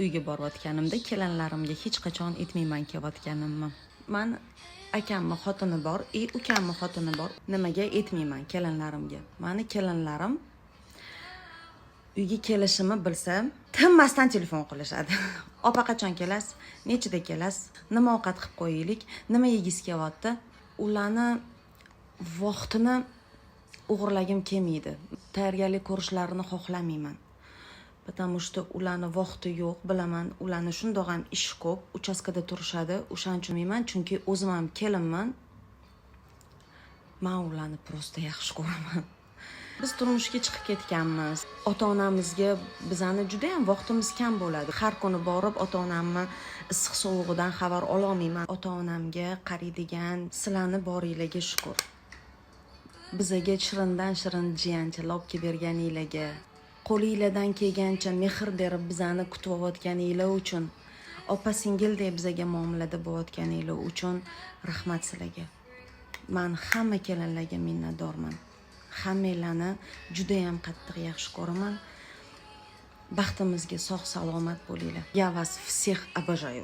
Uyga borayotganimda kelinlarimga hech qachon aytmayman kelayotganimni. Men akamning xotini bor, ukamning xotini bor. Nimaga aytmayman kelinlarimga? Meni kelinlarim uyga kelishimni bilsa, tinmasdan telefon qilishadi. Opa qachon kelasiz? Nechida kelasiz? Nima ovqat qilib qo'yaylik? Nima yegisi kelyapti? Ularni vaqtini o'g'irlagim kelmaydi. Tayyorgarlik ko'rishlarini xohlamayman. Потому что ularni vaqti yo'q, bilaman. Ularni shundoq ham ish ko'p, uchastkada turishadi. O'shaning uchun men chunki o'zim ham kelinman. Men ularni prosta yaxshi ko'raman. Biz turmushga chiqib ketganmiz. Ota-onamizga bizani juda ham vaqtimiz kam bo'ladi. Har kuni borib ota-onamni issiq sovug'idan xabar ola olmayman. Ota-onamga qaraydigan sizlarni boringlarga shukr. Bizaga shirindan shirin jiyanchalar olib kelib berganinglarga, qo'linglardan kelgancha mehr berib bizani kutayotganinglar uchun, opa-singildek bizaga muomalada bo'layotganinglar uchun rahmat sizlarga. Men hamma kelinlarga minnatdorman. Hammanglarni juda ham qattiq yaxshi ko'raman. Baxtimizga sog' salomat bo'linglar. Я вас всех обожаю.